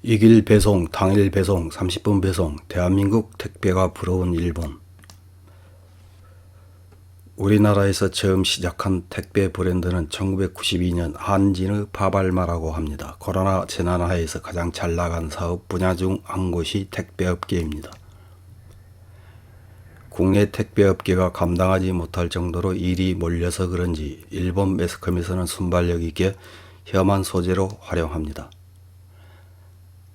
이길 배송, 당일 배송, 30분 배송, 대한민국 택배가 부러운 일본. 우리나라에서 처음 시작한 택배 브랜드는 1992년 한진의 파발마라고 합니다. 코로나 재난하에서 가장 잘 나간 사업 분야 중 한 곳이 택배업계입니다. 국내 택배업계가 감당하지 못할 정도로 일이 몰려서 그런지 일본 매스컴에서는 순발력 있게 혐한 소재로 활용합니다.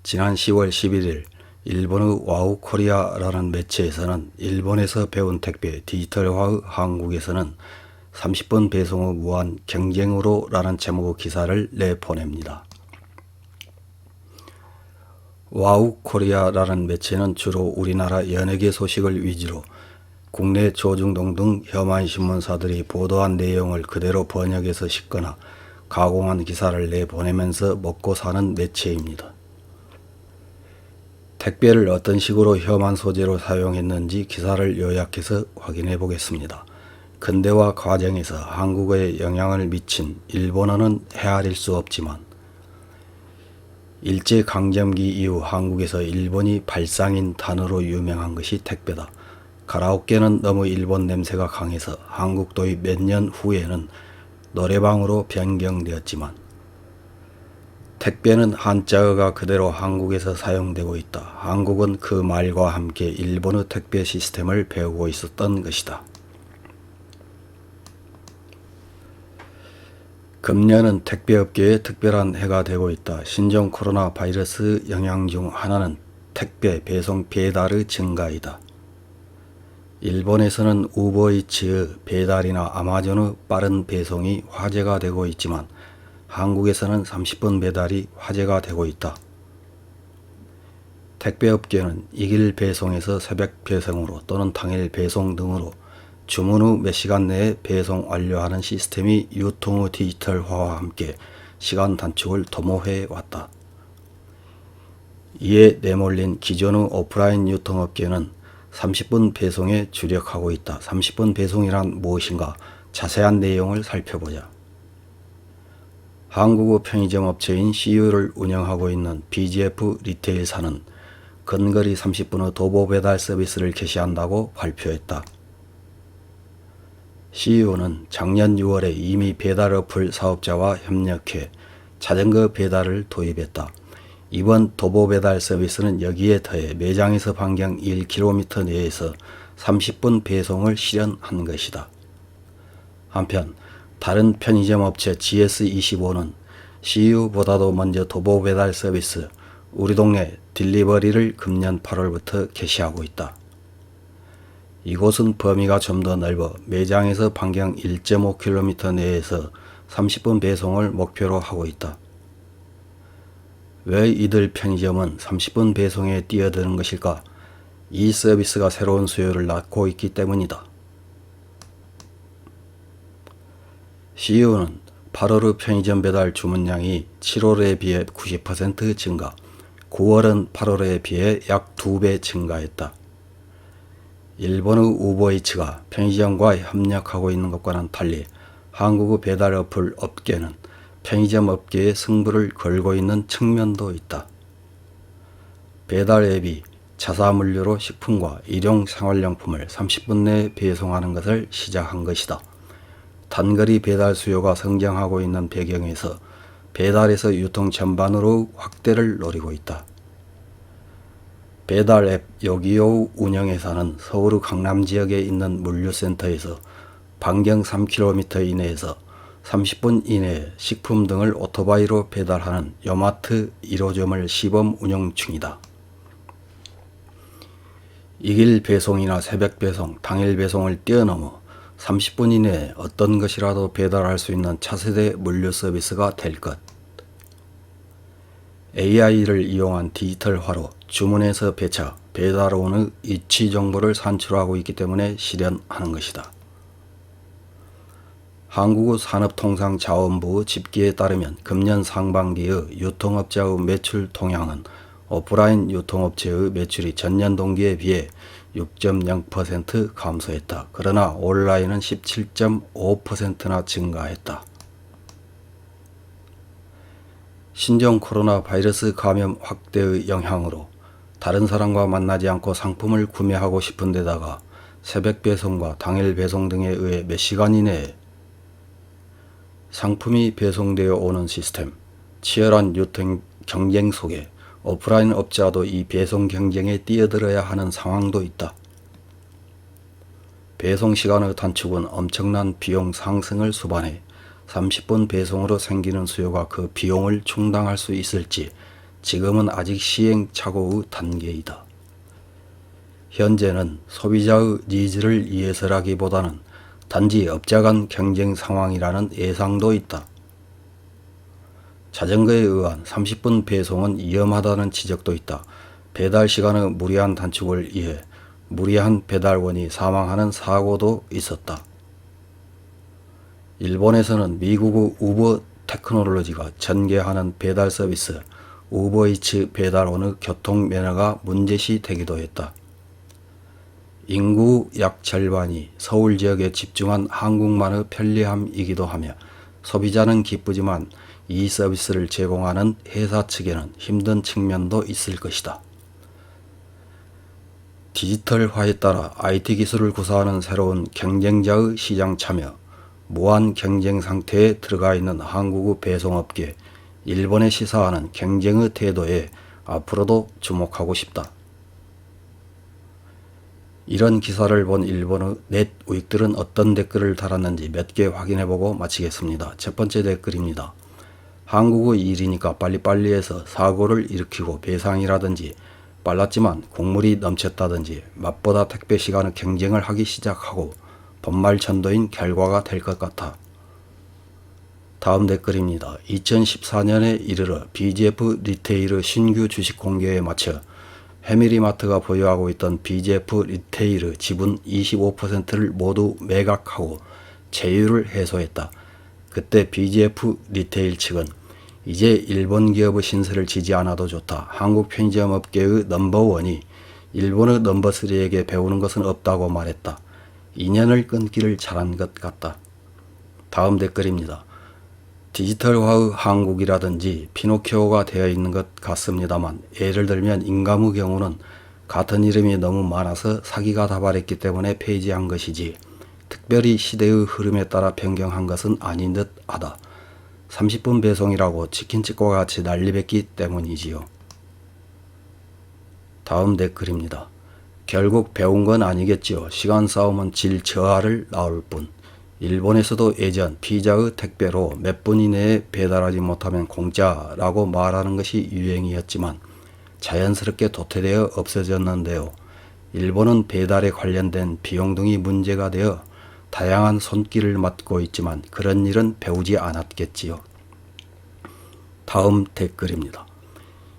지난 10월 11일 일본의 와우코리아라는 매체에서는 일본에서 배운 택배 디지털화의 한국에서는 30분 배송의 무한 경쟁으로 라는 제목의 기사를 내보냅니다. 와우코리아라는 매체는 주로 우리나라 연예계 소식을 위주로 국내 조중동 등 혐한 신문사들이 보도한 내용을 그대로 번역해서 싣거나 가공한 기사를 내보내면서 먹고 사는 매체입니다. 택배를 어떤 식으로 혐한 소재로 사용했는지 기사를 요약해서 확인해 보겠습니다. 근대화 과정에서 한국어에 영향을 미친 일본어는 헤아릴 수 없지만 일제강점기 이후 한국에서 일본이 발상인 단어로 유명한 것이 택배다. 가라오케는 너무 일본 냄새가 강해서 한국 도입 몇 년 후에는 노래방으로 변경되었지만 택배는 한자어가 그대로 한국에서 사용되고 있다. 한국은 그 말과 함께 일본의 택배 시스템을 배우고 있었던 것이다. 금년은 택배업계에 특별한 해가 되고 있다. 신종 코로나 바이러스 영향 중 하나는 택배 배송 배달의 증가이다. 일본에서는 우버이츠의 배달이나 아마존의 빠른 배송이 화제가 되고 있지만 한국에서는 30분 배달이 화제가 되고 있다. 택배업계는 이길 배송에서 새벽 배송으로 또는 당일 배송 등으로 주문 후 몇 시간 내에 배송 완료하는 시스템이 유통의 디지털화와 함께 시간 단축을 도모해 왔다. 이에 내몰린 기존의 오프라인 유통업계는 30분 배송에 주력하고 있다. 30분 배송이란 무엇인가? 자세한 내용을 살펴보자. 한국의 편의점 업체인 CU를 운영하고 있는 BGF 리테일사는 근거리 30분의 도보 배달 서비스를 개시한다고 발표했다. CU는 작년 6월에 이미 배달 어플 사업자와 협력해 자전거 배달을 도입했다. 이번 도보 배달 서비스는 여기에 더해 매장에서 반경 1km 내에서 30분 배송을 실현한 것이다. 한편 다른 편의점 업체 GS25는 CU보다도 먼저 도보 배달 서비스 우리 동네 딜리버리를 금년 8월부터 개시하고 있다. 이곳은 범위가 좀 더 넓어 매장에서 반경 1.5km 내에서 30분 배송을 목표로 하고 있다. 왜 이들 편의점은 30분 배송에 뛰어드는 것일까? 이 서비스가 새로운 수요를 낳고 있기 때문이다. CU는 8월의 편의점 배달 주문량이 7월에 비해 90% 증가, 9월은 8월에 비해 약 2배 증가했다. 일본의 우버이츠가 편의점과 협력하고 있는 것과는 달리 한국의 배달 어플 업계는 편의점 업계에 승부를 걸고 있는 측면도 있다. 배달 앱이 자사물류로 식품과 일용 생활용품을 30분 내에 배송하는 것을 시작한 것이다. 단거리 배달 수요가 성장하고 있는 배경에서 배달에서 유통 전반으로 확대를 노리고 있다. 배달 앱 요기요 운영회사는 서울의 강남 지역에 있는 물류센터에서 반경 3km 이내에서 30분 이내에 식품 등을 오토바이로 배달하는 요마트 1호점을 시범 운영 중이다. 이길 배송이나 새벽 배송, 당일 배송을 뛰어넘어 30분 이내에 어떤 것이라도 배달할 수 있는 차세대 물류 서비스가 될 것. AI를 이용한 디지털화로 주문에서 배차, 배달원의 위치 정보를 산출하고 있기 때문에 실현하는 것이다. 한국의 산업통상자원부 집계에 따르면 금년 상반기의 유통업자의 매출 동향은 오프라인 유통업체의 매출이 전년 동기에 비해 6.0% 감소했다. 그러나 온라인은 17.5%나 증가했다. 신종 코로나 바이러스 감염 확대의 영향으로 다른 사람과 만나지 않고 상품을 구매하고 싶은 데다가 새벽 배송과 당일 배송 등에 의해 몇 시간 이내에 상품이 배송되어 오는 시스템, 치열한 유통 경쟁 속에 오프라인 업자도 이 배송 경쟁에 뛰어들어야 하는 상황도 있다. 배송 시간의 단축은 엄청난 비용 상승을 수반해 30분 배송으로 생기는 수요가 그 비용을 충당할 수 있을지 지금은 아직 시행착오의 단계이다. 현재는 소비자의 니즈를 위해서라기보다는 단지 업자 간 경쟁 상황이라는 예상도 있다. 자전거에 의한 30분 배송은 위험하다는 지적도 있다. 배달 시간의 무리한 단축을 위해 무리한 배달원이 사망하는 사고도 있었다. 일본에서는 미국의 우버 테크놀로지가 전개하는 배달 서비스 우버이츠 배달원의 교통 면허가 문제시 되기도 했다. 인구 약 절반이 서울 지역에 집중한 한국만의 편리함이기도 하며 소비자는 기쁘지만 이 서비스를 제공하는 회사 측에는 힘든 측면도 있을 것이다. 디지털화에 따라 IT 기술을 구사하는 새로운 경쟁자의 시장 참여, 무한 경쟁 상태에 들어가 있는 한국의 배송업계, 일본에 시사하는 경쟁의 태도에 앞으로도 주목하고 싶다. 이런 기사를 본 일본의 넷 우익들은 어떤 댓글을 달았는지 몇 개 확인해보고 마치겠습니다. 첫 번째 댓글입니다. 한국의 일이니까 빨리빨리 해서 사고를 일으키고 배상이라든지 빨랐지만 국물이 넘쳤다든지 맛보다 택배 시간의 경쟁을 하기 시작하고 본말천도인 결과가 될 것 같아. 다음 댓글입니다. 2014년에 이르러 BGF 리테일의 신규 주식 공개에 맞춰 해밀리마트가 보유하고 있던 BGF 리테일의 지분 25%를 모두 매각하고 제휴를 해소했다. 그때 BGF 리테일 측은 이제 일본 기업의 신세를 지지 않아도 좋다. 한국 편의점 업계의 넘버원이 일본의 넘버3에게 배우는 것은 없다고 말했다. 인연을 끊기를 잘한 것 같다. 다음 댓글입니다. 디지털화의 한국이라든지 피노키오가 되어 있는 것 같습니다만 예를 들면 인감의 경우는 같은 이름이 너무 많아서 사기가 다발했기 때문에 폐지한 것이지 특별히 시대의 흐름에 따라 변경한 것은 아닌 듯 하다. 30분 배송이라고 치킨집과 같이 난리뱉기 때문이지요. 다음 댓글입니다. 결국 배운 건 아니겠지요. 시간 싸움은 질 저하를 낳을 뿐. 일본에서도 예전 피자의 택배로 몇 분 이내에 배달하지 못하면 공짜라고 말하는 것이 유행이었지만 자연스럽게 도태되어 없어졌는데요. 일본은 배달에 관련된 비용 등이 문제가 되어 다양한 손길을 맡고 있지만 그런 일은 배우지 않았겠지요. 다음 댓글입니다.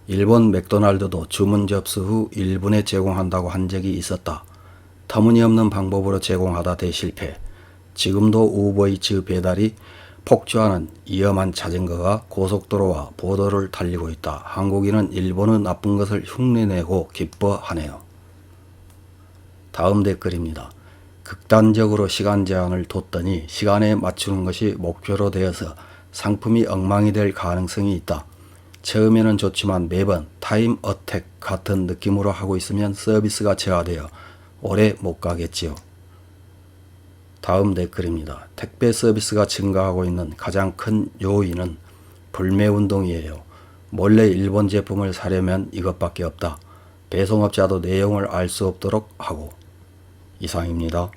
일본 맥도날드도 주문 접수 후 1분에 제공한다고 한 적이 있었다. 터무니없는 방법으로 제공하다 대실패. 지금도 우버이츠 배달이 폭주하는 위험한 자전거가 고속도로와 보도를 달리고 있다. 한국인은 일본의 나쁜 것을 흉내내고 기뻐하네요. 다음 댓글입니다. 극단적으로 시간 제한을 뒀더니 시간에 맞추는 것이 목표로 되어서 상품이 엉망이 될 가능성이 있다. 처음에는 좋지만 매번 타임 어택 같은 느낌으로 하고 있으면 서비스가 저하되어 오래 못 가겠지요. 다음 댓글입니다. 택배 서비스가 증가하고 있는 가장 큰 요인은 불매운동이에요. 몰래 일본 제품을 사려면 이것밖에 없다. 배송업자도 내용을 알 수 없도록 하고. 이상입니다.